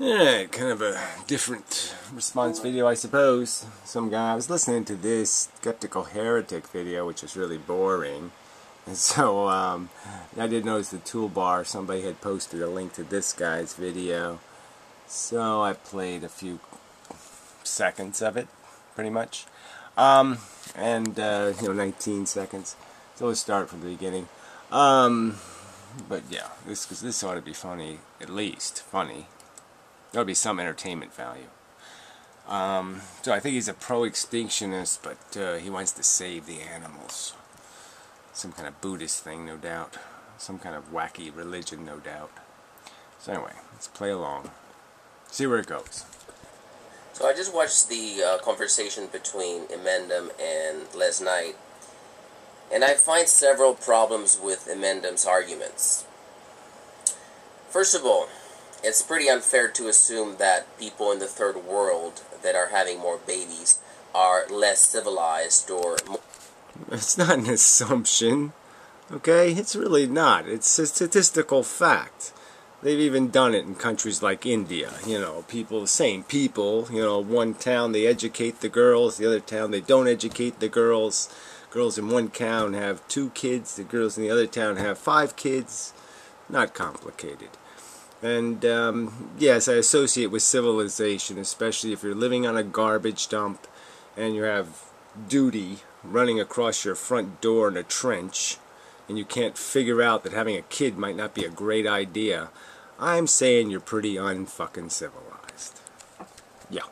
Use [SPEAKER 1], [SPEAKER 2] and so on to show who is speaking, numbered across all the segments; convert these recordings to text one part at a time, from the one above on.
[SPEAKER 1] Alright, kind of a different response video, I suppose. I was listening to this Skeptical Heretic video, which is really boring. And so, I did notice the toolbar, somebody had posted a link to this guy's video. So I played a few seconds of it, pretty much. 19 seconds. So let's start from the beginning. But yeah, this ought to be funny, at least funny. There'll be some entertainment value. So I think he's a pro-extinctionist, but he wants to save the animals. Some kind of Buddhist thing, no doubt. Some kind of wacky religion, no doubt. So anyway, let's play along. See where it goes.
[SPEAKER 2] So I just watched the conversation between Inmendham and Les Knight, and I find several problems with Inmendham's arguments. First of all, it's pretty unfair to assume that people in the third world that are having more babies are less civilized or more...
[SPEAKER 1] It's not an assumption, okay? It's really not. It's a statistical fact. They've even done it in countries like India. You know, the same people, you know, one town they educate the girls, the other town they don't educate the girls. Girls in one town have 2 kids, the girls in the other town have 5 kids. Not complicated. And, yes, I associate with civilization, especially if you're living on a garbage dump and you have duty running across your front door in a trench and you can't figure out that having a kid might not be a great idea. I'm saying you're pretty unfucking civilized. Yeah.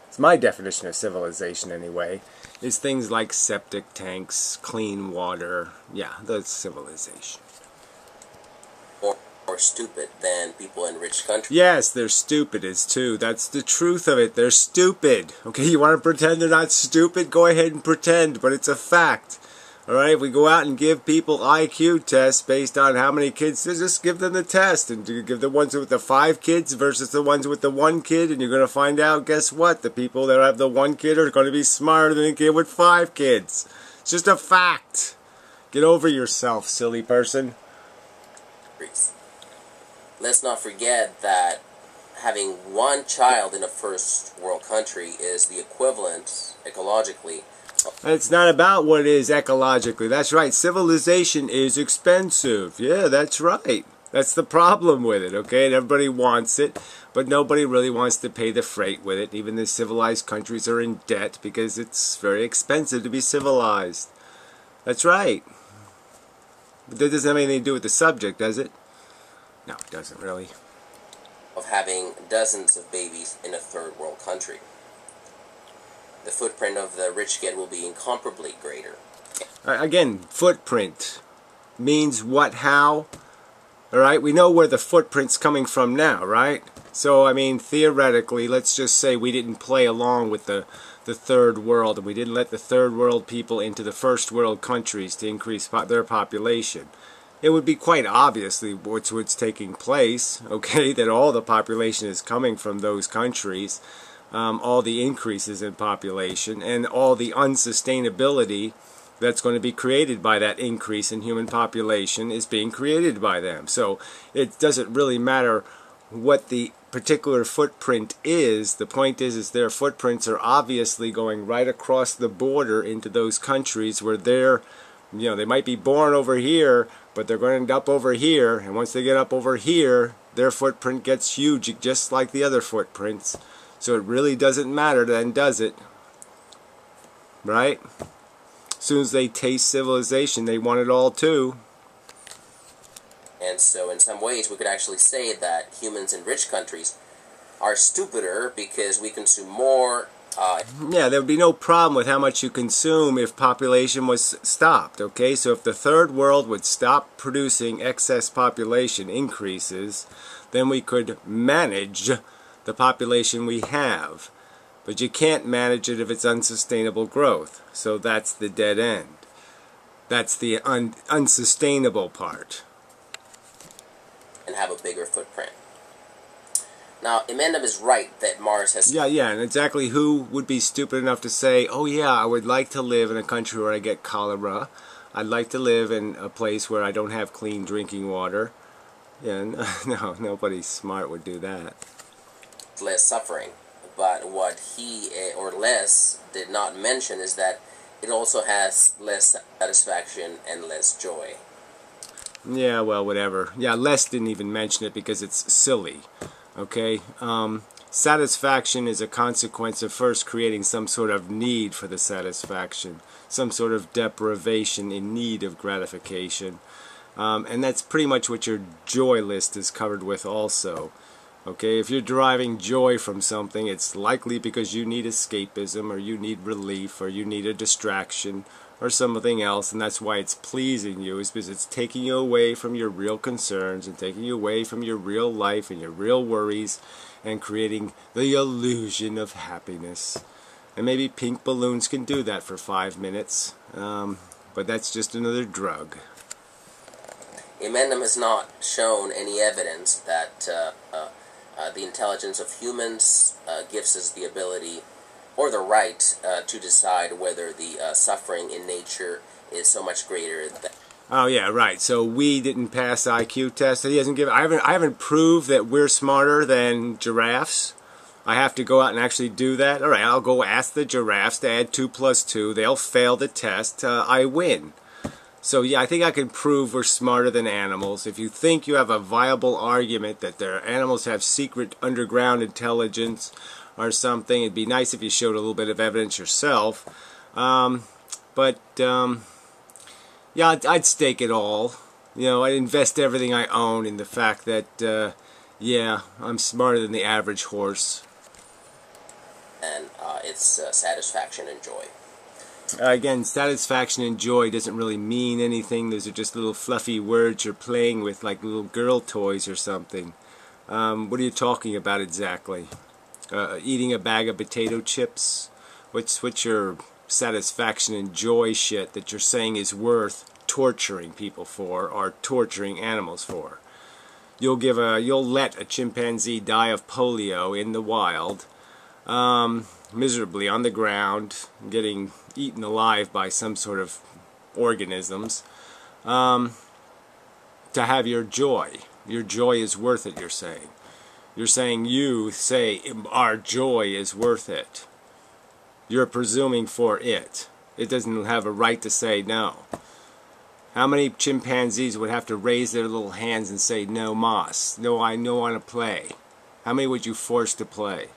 [SPEAKER 1] It's my definition of civilization anyway. Is things like septic tanks, clean water. Yeah, that's civilization.
[SPEAKER 2] More stupid than people in rich countries.
[SPEAKER 1] Yes, they're stupid as too. That's the truth of it. They're stupid. Okay, you want to pretend they're not stupid? Go ahead and pretend, but it's a fact. Alright, if we go out and give people IQ tests based on how many kids, just give them the test and give the ones with the 5 kids versus the ones with the 1 kid, and you're going to find out, guess what? The people that have the 1 kid are going to be smarter than the kid with 5 kids. It's just a fact. Get over yourself, silly person.
[SPEAKER 2] Let's not forget that having 1 child in a first world country is the equivalent, ecologically.
[SPEAKER 1] It's not about what it is ecologically. That's right. Civilization is expensive. Yeah, that's right. That's the problem with it, okay? And everybody wants it, but nobody really wants to pay the freight with it. Even the civilized countries are in debt because it's very expensive to be civilized. That's right. But that doesn't have anything to do with the subject, does it? No, it doesn't really.
[SPEAKER 2] Of having dozens of babies in a third world country. The footprint of the rich kid will be incomparably greater.
[SPEAKER 1] Again, footprint means what, how? Alright, we know where the footprint's coming from now, right? So, I mean, theoretically, let's just say we didn't play along with the third world, and we didn't let the third world people into the first world countries to increase their population. It would be quite obviously what's taking place, okay, that all the population is coming from those countries. All the increases in population and all the unsustainability that's going to be created by that increase in human population is being created by them. So it doesn't really matter what the particular footprint is. The point is their footprints are obviously going right across the border into those countries where they're, you know, they might be born over here, but they're going to end up over here, and once they get up over here, their footprint gets huge, just like the other footprints. So it really doesn't matter then, does it? Right? As soon as they taste civilization, they want it all too.
[SPEAKER 2] And so in some ways we could actually say that humans in rich countries are stupider because we consume more.
[SPEAKER 1] Yeah, there would be no problem with how much you consume if population was stopped, okay? So if the third world would stop producing excess population increases, then we could manage the population we have. But you can't manage it if it's unsustainable growth. So that's the dead end. That's the unsustainable part.
[SPEAKER 2] And have a bigger footprint. Now, Inmendham is right that Mars has...
[SPEAKER 1] Yeah, and exactly who would be stupid enough to say, oh yeah, I would like to live in a country where I get cholera. I'd like to live in a place where I don't have clean drinking water. Yeah, no, nobody smart would do that.
[SPEAKER 2] Less suffering. But what he or Les did not mention is that it also has less satisfaction and less joy.
[SPEAKER 1] Yeah, well, whatever. Yeah, Les didn't even mention it because it's silly. Okay? Satisfaction is a consequence of first creating some sort of need for the satisfaction, some sort of deprivation in need of gratification. And that's pretty much what your joy list is covered with also. Okay, if you're deriving joy from something, it's likely because you need escapism, or you need relief, or you need a distraction, or something else, and that's why it's pleasing you, is because it's taking you away from your real concerns, and taking you away from your real life and your real worries, and creating the illusion of happiness. And maybe pink balloons can do that for 5 minutes, but that's just another drug.
[SPEAKER 2] Inmendham has not shown any evidence that the intelligence of humans gives us the ability or the right to decide whether the suffering in nature is so much greater than...
[SPEAKER 1] Oh yeah, right. So we didn't pass IQ test. He hasn't given. I haven't proved that we're smarter than giraffes. I have to go out and actually do that. All right, I'll go ask the giraffes to add 2 plus 2. They'll fail the test. I win. So yeah, I think I can prove we're smarter than animals. If you think you have a viable argument that their animals have secret underground intelligence or something, it'd be nice if you showed a little bit of evidence yourself. Yeah, I'd stake it all. You know, I'd invest everything I own in the fact that, yeah, I'm smarter than the average horse.
[SPEAKER 2] And its satisfaction and joy.
[SPEAKER 1] Again, satisfaction and joy doesn't really mean anything. Those are just little fluffy words you're playing with, like little girl toys or something. What are you talking about exactly? Eating a bag of potato chips? What's your satisfaction and joy shit that you're saying is worth torturing people for, or torturing animals for? You'll let a chimpanzee die of polio in the wild, miserably on the ground, getting eaten alive by some sort of organisms, to have your joy. Your joy is worth it, you're saying. You're saying you say our joy is worth it. You're presuming for it. It doesn't have a right to say no. How many chimpanzees would have to raise their little hands and say, no mas, no, I don't want to play? How many would you force to play?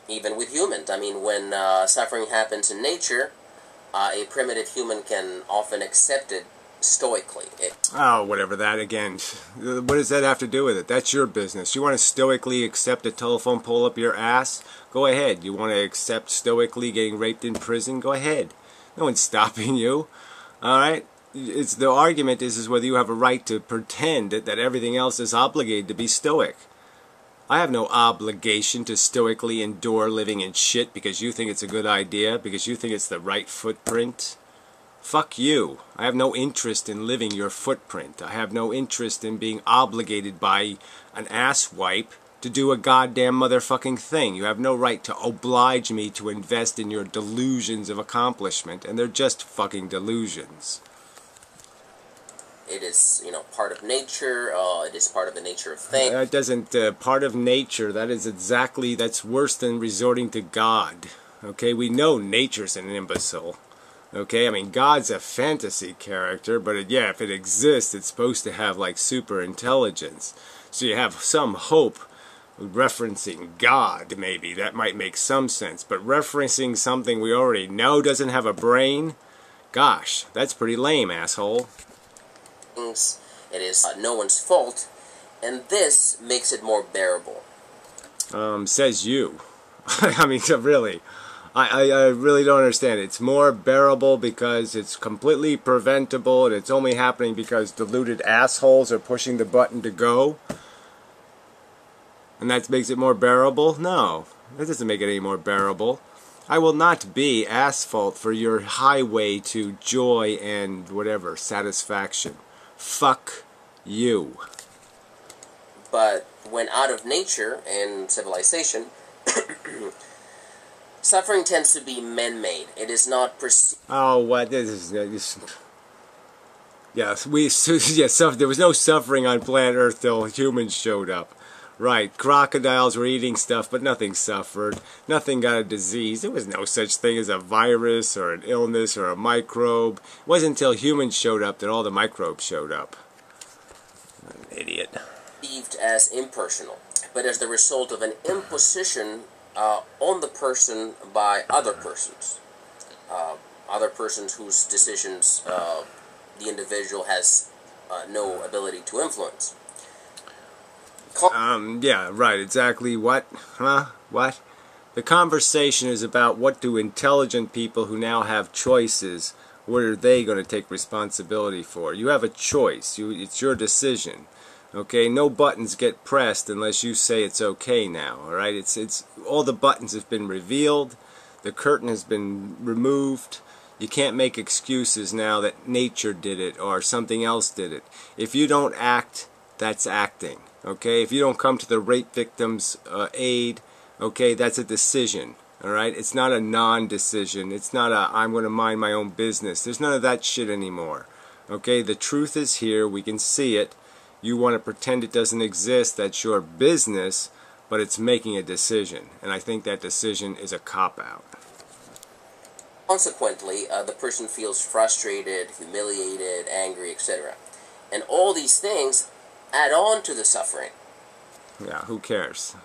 [SPEAKER 2] Even with humans. I mean, when suffering happens in nature, a primitive human can often accept it stoically.
[SPEAKER 1] Oh, whatever that again. What does that have to do with it? That's your business. You want to stoically accept a telephone pole up your ass? Go ahead. You want to accept stoically getting raped in prison? Go ahead. No one's stopping you. Alright? The argument is whether you have a right to pretend that everything else is obligated to be stoic. I have no obligation to stoically endure living in shit because you think it's a good idea, because you think it's the right footprint. Fuck you. I have no interest in living your footprint. I have no interest in being obligated by an asswipe to do a goddamn motherfucking thing. You have no right to oblige me to invest in your delusions of accomplishment, and they're just fucking delusions.
[SPEAKER 2] It is, part of nature. It is part of the nature of things.
[SPEAKER 1] That doesn't, part of nature, that's worse than resorting to God. Okay, we know nature's an imbecile. Okay, I mean, God's a fantasy character, but yeah, if it exists, it's supposed to have, like, super intelligence. So you have some hope referencing God, maybe. That might make some sense. But referencing something we already know doesn't have a brain? Gosh, that's pretty lame, asshole.
[SPEAKER 2] It is no one's fault, and this makes it more bearable.
[SPEAKER 1] Says you. I mean, really. I really don't understand. It's more bearable because it's completely preventable, and it's only happening because deluded assholes are pushing the button to go. And that makes it more bearable? No, that doesn't make it any more bearable. I will not be asphalt for your highway to joy and whatever, satisfaction. Fuck you.
[SPEAKER 2] But when out of nature and civilization, suffering tends to be man-made. It is not perceived.
[SPEAKER 1] Oh, what? This is Yes, there was no suffering on planet Earth till humans showed up. Right, crocodiles were eating stuff, but nothing suffered. Nothing got a disease. There was no such thing as a virus or an illness or a microbe. It wasn't until humans showed up that all the microbes showed up. What an idiot.
[SPEAKER 2] Perceived as impersonal, but as the result of an imposition on the person by other persons. Other persons whose decisions the individual has no ability to influence.
[SPEAKER 1] Yeah, right, exactly. What? Huh? What? The conversation is about what do intelligent people who now have choices, what are they going to take responsibility for? You have a choice. It's your decision. Okay, no buttons get pressed unless you say it's okay now, all right? It's all the buttons have been revealed. The curtain has been removed. You can't make excuses now that nature did it or something else did it. If you don't act, that's acting. Okay, if you don't come to the rape victim's aid, okay, that's a decision. All right, it's not a non-decision. It's not a I'm going to mind my own business. There's none of that shit anymore. Okay, the truth is here. We can see it. You want to pretend it doesn't exist. That's your business, but it's making a decision, and I think that decision is a cop-out.
[SPEAKER 2] Consequently, the person feels frustrated, humiliated, angry, etc. And all these things add on to the suffering.
[SPEAKER 1] Yeah, who cares?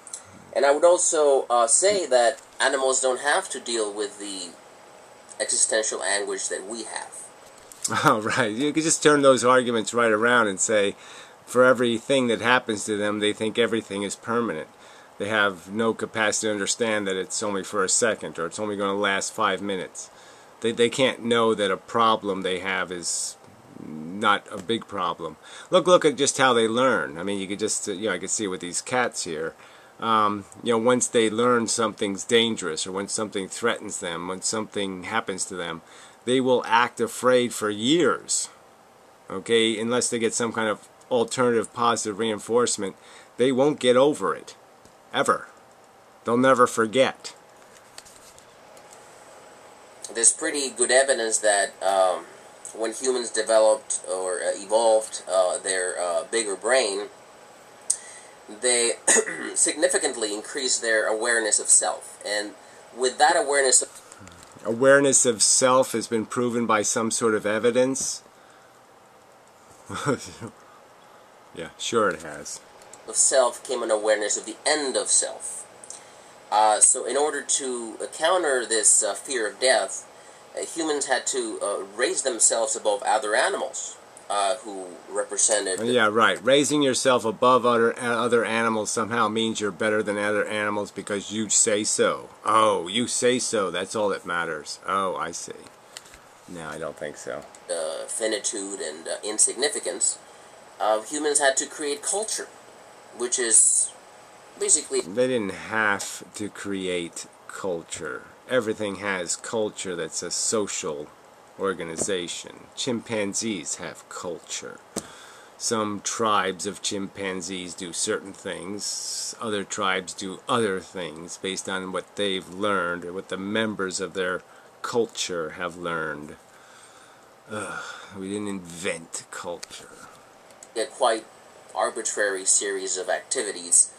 [SPEAKER 2] And I would also say that animals don't have to deal with the existential anguish that we have.
[SPEAKER 1] Oh, right. You could just turn those arguments right around and say, for everything that happens to them, they think everything is permanent. They have no capacity to understand that it's only for a second or it's only going to last 5 minutes. They can't know that a problem they have is not a big problem. Look at just how they learn. I mean, you could just, I could see with these cats here. Once they learn something's dangerous or when something threatens them, when something happens to them, they will act afraid for years. Okay, unless they get some kind of alternative positive reinforcement, they won't get over it. Ever. They'll never forget.
[SPEAKER 2] There's pretty good evidence that when humans developed or evolved their bigger brain, they significantly increased their awareness of self. And with that
[SPEAKER 1] awareness of self has been proven by some sort of evidence. Yeah, sure it has.
[SPEAKER 2] Of self came an awareness of the end of self. So in order to counter this fear of death, humans had to raise themselves above other animals who represented...
[SPEAKER 1] Yeah, right. Raising yourself above other animals somehow means you're better than other animals because you say so. Oh, you say so. That's all that matters. Oh, I see. No, I don't think so.
[SPEAKER 2] Finitude and insignificance. Humans had to create culture, which is basically...
[SPEAKER 1] They didn't have to create culture. Everything has culture that's a social organization. Chimpanzees have culture. Some tribes of chimpanzees do certain things. Other tribes do other things based on what they've learned or what the members of their culture have learned. We didn't invent culture.
[SPEAKER 2] A quite arbitrary series of activities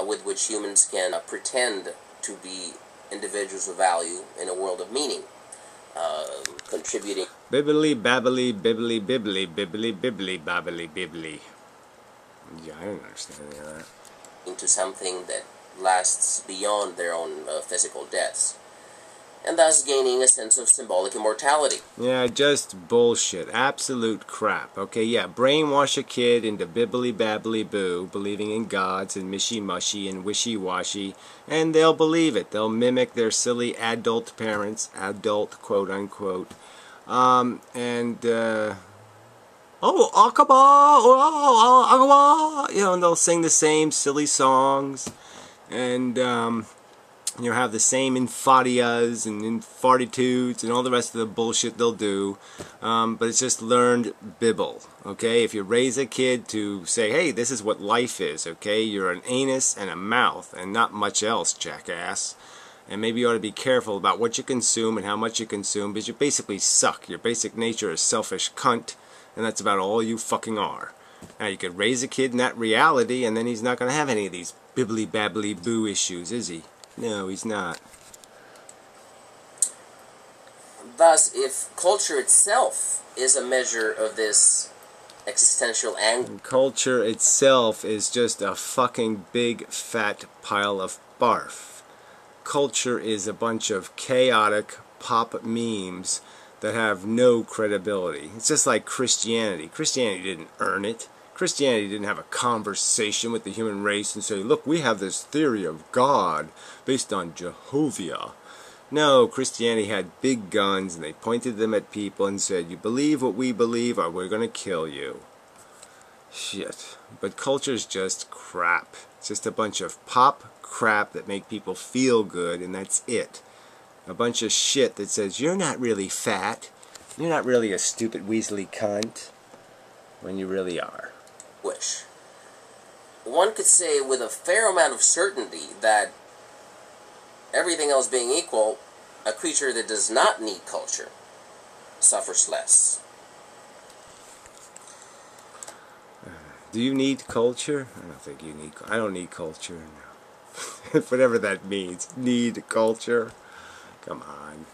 [SPEAKER 2] with which humans can pretend to be individuals of value in a world of meaning, contributing
[SPEAKER 1] bibbly babbly bibbly bibbly bibbly bibbly babbly bibbly. Yeah, I don't understand any of that.
[SPEAKER 2] Into something that lasts beyond their own physical deaths, and thus gaining a sense of symbolic immortality.
[SPEAKER 1] Yeah, just bullshit. Absolute crap. Okay, yeah, brainwash a kid into bibbly-babbly-boo, believing in gods and mishy-mushy and wishy-washy, and they'll believe it. They'll mimic their silly adult parents, adult, quote-unquote, oh, Akaba, oh, Akaba, and they'll sing the same silly songs, and, have the same infadias and infartitudes and all the rest of the bullshit they'll do, but it's just learned bibble, okay? If you raise a kid to say, hey, this is what life is, okay? You're an anus and a mouth and not much else, jackass. And maybe you ought to be careful about what you consume and how much you consume because you basically suck. Your basic nature is selfish cunt, And that's about all you fucking are. Now, you could raise a kid in that reality, and then he's not going to have any of these bibbly-babbly-boo issues, is he? No, he's not.
[SPEAKER 2] Thus, if culture itself is a measure of this existential anger,
[SPEAKER 1] culture itself is just a fucking big fat pile of barf. Culture is a bunch of chaotic pop memes that have no credibility. It's just like Christianity. Christianity didn't earn it. Christianity didn't have a conversation with the human race and say, look, we have this theory of God based on Jehovah. No, Christianity had big guns, and they pointed them at people and said, you believe what we believe or we're going to kill you. Shit. But culture's just crap. It's just a bunch of pop crap that make people feel good, and that's it. A bunch of shit that says, you're not really fat. You're not really a stupid weaselly cunt. When you really are.
[SPEAKER 2] Wish. One could say with a fair amount of certainty that everything else being equal, a creature that does not need culture suffers less.
[SPEAKER 1] Do you need culture? I don't think you need. I don't need culture. No. Whatever that means. Need culture. Come on.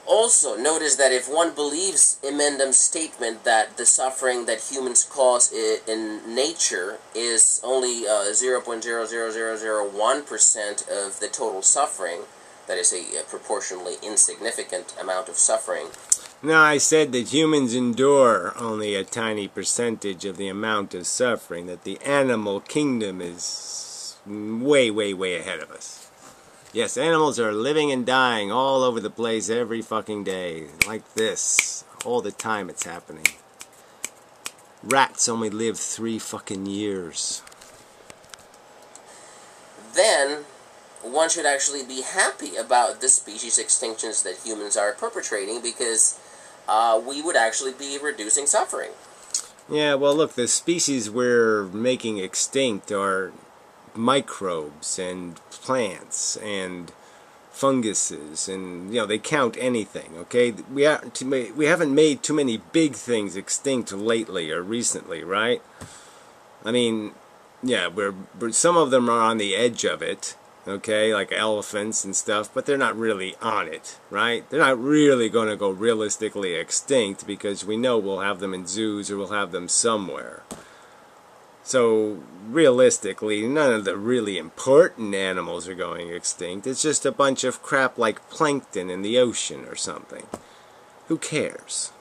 [SPEAKER 2] Also, notice that if one believes Inmendham's statement that the suffering that humans cause in nature is only 0.00001% of the total suffering, that is a proportionally insignificant amount of suffering.
[SPEAKER 1] No, I said that humans endure only a tiny percentage of the amount of suffering, that the animal kingdom is way, way, way ahead of us. Yes, animals are living and dying all over the place every fucking day. Like this. All the time it's happening. Rats only live 3 fucking years.
[SPEAKER 2] Then, one should actually be happy about the species extinctions that humans are perpetrating, because we would actually be reducing suffering.
[SPEAKER 1] Yeah, well look, the species we're making extinct are microbes and plants and funguses, and you know, they count anything. Okay, we haven't made too many big things extinct lately or recently, right? I mean, yeah, some of them are on the edge of it, okay, like elephants and stuff, but they're not really on it, right? They're not really going to go realistically extinct, because we know we'll have them in zoos or we'll have them somewhere. So, realistically, none of the really important animals are going extinct. It's just a bunch of crap like plankton in the ocean or something. Who cares?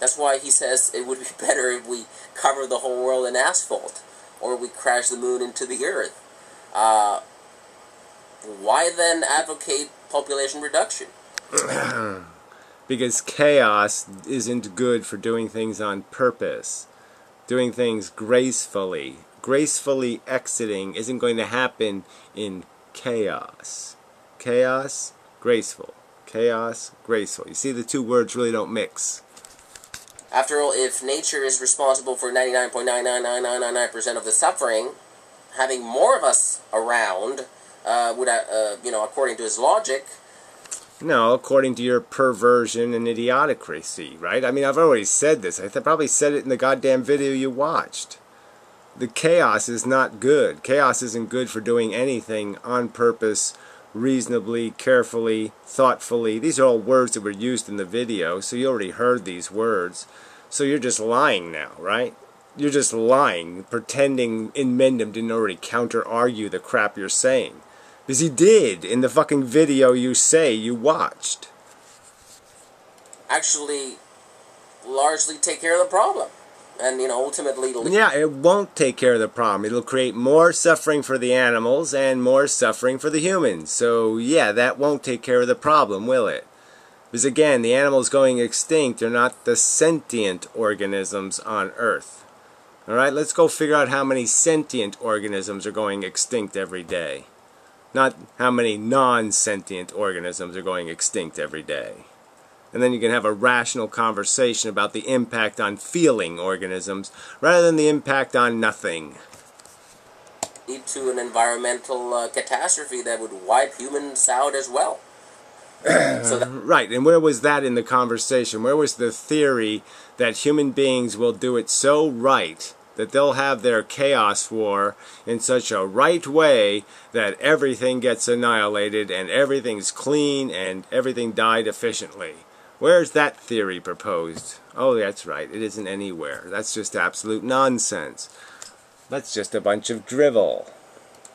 [SPEAKER 2] That's why he says it would be better if we cover the whole world in asphalt, or we crash the moon into the earth. Why then advocate population reduction?
[SPEAKER 1] Because chaos isn't good for doing things on purpose. Doing things gracefully. Gracefully exiting isn't going to happen in chaos. Chaos, graceful. Chaos, graceful. You see, the two words really don't mix.
[SPEAKER 2] After all, if nature is responsible for 99.99999% of the suffering, having more of us around would, according to his logic.
[SPEAKER 1] No, according to your perversion and idiocracy, right? I mean, I've already said this. I probably said it in the goddamn video you watched. The chaos is not good. Chaos isn't good for doing anything on purpose, reasonably, carefully, thoughtfully. These are all words that were used in the video, so you already heard these words. So you're just lying now, right? You're just lying, pretending Inmendham didn't already counter-argue the crap you're saying. Because he did in the fucking video you say you watched.
[SPEAKER 2] Actually, largely take care of the problem. And, ultimately...
[SPEAKER 1] Yeah, it won't take care of the problem. It'll create more suffering for the animals and more suffering for the humans. So, yeah, that won't take care of the problem, will it? Because, again, the animals going extinct are not the sentient organisms on Earth. Alright, let's go figure out how many sentient organisms are going extinct every day. Not how many non-sentient organisms are going extinct every day. And then you can have a rational conversation about the impact on feeling organisms rather than the impact on nothing.
[SPEAKER 2] Lead to an environmental catastrophe that would wipe humans out as well.
[SPEAKER 1] Right, and where was that in the conversation? Where was the theory that human beings will do it so right that they'll have their chaos war in such a right way that everything gets annihilated and everything's clean and everything died efficiently? Where's that theory proposed? Oh, that's right, it isn't anywhere. That's just absolute nonsense. That's just a bunch of drivel.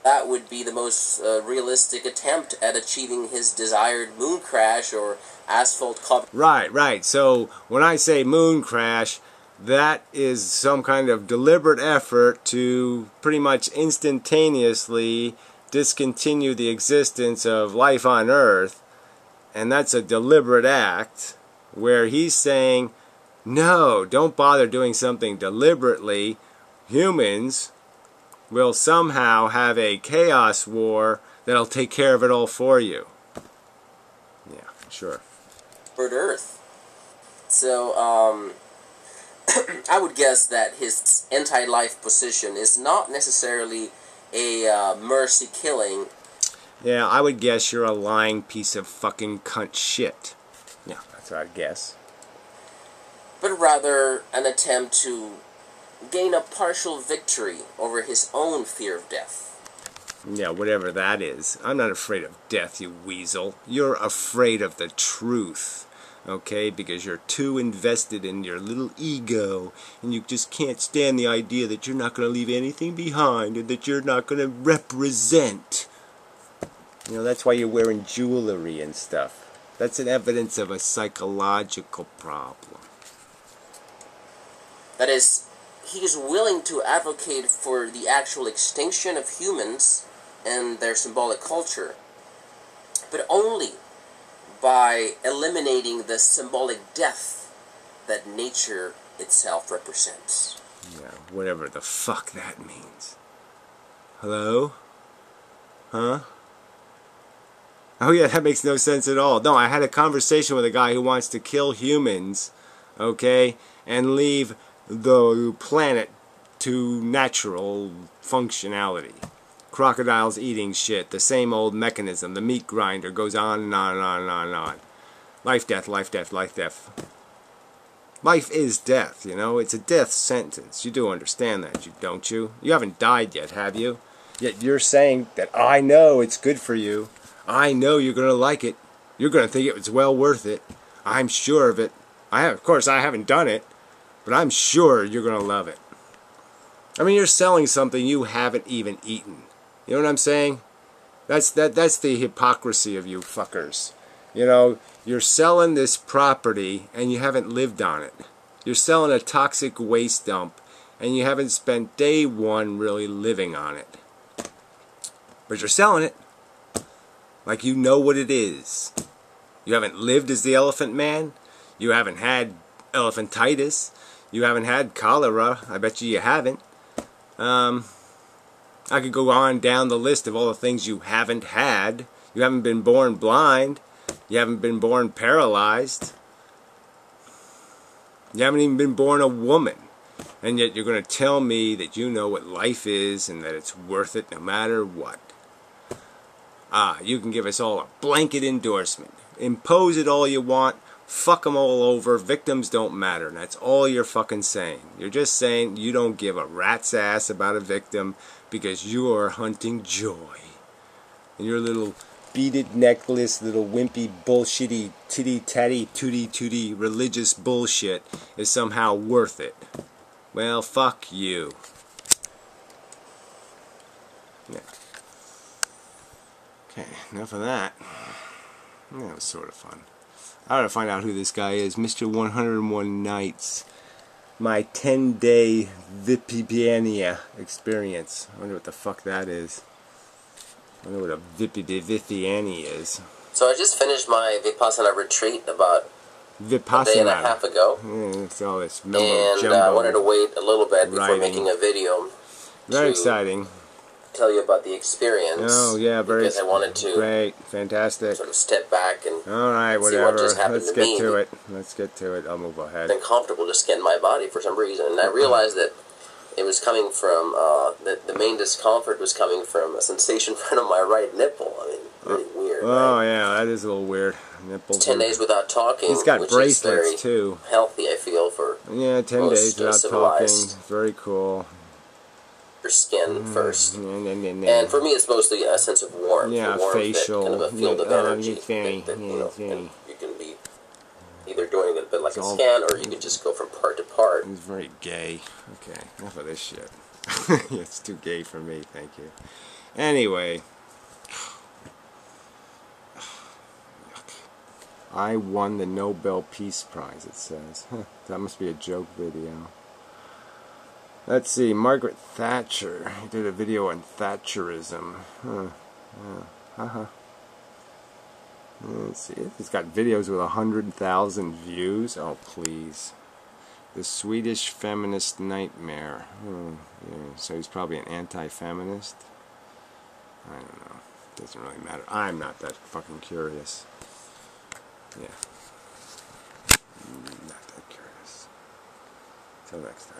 [SPEAKER 2] That would be the most realistic attempt at achieving his desired moon crash or asphalt cover.
[SPEAKER 1] Right. So when I say moon crash, that is some kind of deliberate effort to pretty much instantaneously discontinue the existence of life on Earth. And that's a deliberate act where he's saying, no, don't bother doing something deliberately. Humans will somehow have a chaos war that'll take care of it all for you. Yeah, sure.
[SPEAKER 2] Earth. So, I would guess that his anti-life position is not necessarily a mercy killing.
[SPEAKER 1] Yeah, I would guess you're a lying piece of fucking cunt shit. Yeah, that's what I'd guess.
[SPEAKER 2] But rather an attempt to gain a partial victory over his own fear of death.
[SPEAKER 1] Yeah, whatever that is. I'm not afraid of death, you weasel. You're afraid of the truth. Okay? Because you're too invested in your little ego, and you just can't stand the idea that you're not going to leave anything behind, and that you're not going to represent. You know, that's why you're wearing jewelry and stuff. That's an evidence of a psychological problem.
[SPEAKER 2] That is, he is willing to advocate for the actual extinction of humans and their symbolic culture, but only by eliminating the symbolic death that nature itself represents.
[SPEAKER 1] Yeah, whatever the fuck that means. Hello? Huh? Oh yeah, that makes no sense at all. No, I had a conversation with a guy who wants to kill humans, okay, and leave the planet to natural functionality. Crocodiles eating shit, the same old mechanism, the meat grinder goes on and on and on and on and on. Life, death, life, death, life, death. Life is death, you know, it's a death sentence. You do understand that, don't you? You haven't died yet, have you? Yet you're saying that I know it's good for you. I know you're going to like it. You're going to think it was well worth it. I'm sure of it. Of course, I haven't done it. But I'm sure you're going to love it. I mean, you're selling something you haven't even eaten. You know what I'm saying? That's the hypocrisy of you fuckers. You know, you're selling this property and you haven't lived on it. You're selling a toxic waste dump and you haven't spent day one really living on it. But you're selling it like you know what it is. You haven't lived as the Elephant Man. You haven't had elephantitis. You haven't had cholera. I bet you haven't. I could go on down the list of all the things you haven't had. You haven't been born blind. You haven't been born paralyzed. You haven't even been born a woman. And yet you're going to tell me that you know what life is and that it's worth it no matter what. You can give us all a blanket endorsement. Impose it all you want. Fuck them all over. Victims don't matter. And that's all you're fucking saying. You're just saying you don't give a rat's ass about a victim because you are hunting joy. And your little beaded necklace, little wimpy, bullshitty, titty-tatty, tooty-tooty religious bullshit is somehow worth it. Well, fuck you. Yeah. Okay, enough of that. That was sort of fun. I gotta find out who this guy is. Mr. 101 Nights. My 10-day Vipipania experience. I wonder what the fuck that is. I wonder what a Vipipania is.
[SPEAKER 2] So I just finished my Vipassana retreat about
[SPEAKER 1] Vipassana.
[SPEAKER 2] a day and a half ago.
[SPEAKER 1] It's all this
[SPEAKER 2] And I wanted to wait a little bit before making a video.
[SPEAKER 1] Very exciting.
[SPEAKER 2] Tell you about the experience.
[SPEAKER 1] Oh yeah, very.
[SPEAKER 2] Because I wanted to
[SPEAKER 1] great, fantastic.
[SPEAKER 2] sort of step back and
[SPEAKER 1] all right, whatever.
[SPEAKER 2] see what just happened
[SPEAKER 1] Let's
[SPEAKER 2] to me.
[SPEAKER 1] get to it. Let's get to it. I'll move ahead.
[SPEAKER 2] Uncomfortable just getting my body for some reason, and I realized that it was coming from the main discomfort was coming from a sensation right on my right nipple. I mean, Really weird,
[SPEAKER 1] Oh,
[SPEAKER 2] right?
[SPEAKER 1] yeah, that is a little weird. Nipples.
[SPEAKER 2] 10 days without talking.
[SPEAKER 1] He's got
[SPEAKER 2] which
[SPEAKER 1] bracelets,
[SPEAKER 2] is very
[SPEAKER 1] too.
[SPEAKER 2] healthy, I feel, for
[SPEAKER 1] Yeah, 10
[SPEAKER 2] most
[SPEAKER 1] days without talking.
[SPEAKER 2] civilized.
[SPEAKER 1] Very cool.
[SPEAKER 2] Your skin first.
[SPEAKER 1] Yeah.
[SPEAKER 2] And for me, it's mostly a sense of warmth.
[SPEAKER 1] Yeah,
[SPEAKER 2] warmth
[SPEAKER 1] facial.
[SPEAKER 2] kind of a field of energy.
[SPEAKER 1] Very,
[SPEAKER 2] That,
[SPEAKER 1] very.
[SPEAKER 2] you can be either doing it a bit like a
[SPEAKER 1] all-
[SPEAKER 2] scan, or you can just go from part to part.
[SPEAKER 1] He's very gay. Okay, enough of this shit. It's too gay for me, thank you. Anyway. I won the Nobel Peace Prize, it says. Huh, that must be a joke video. Let's see, Margaret Thatcher. He did a video on Thatcherism. Let's see, he's got videos with 100,000 views. Oh, please. The Swedish Feminist Nightmare. Yeah, so he's probably an anti-feminist. I don't know. Doesn't really matter. I'm not that fucking curious. Yeah. Not that curious. Till next time.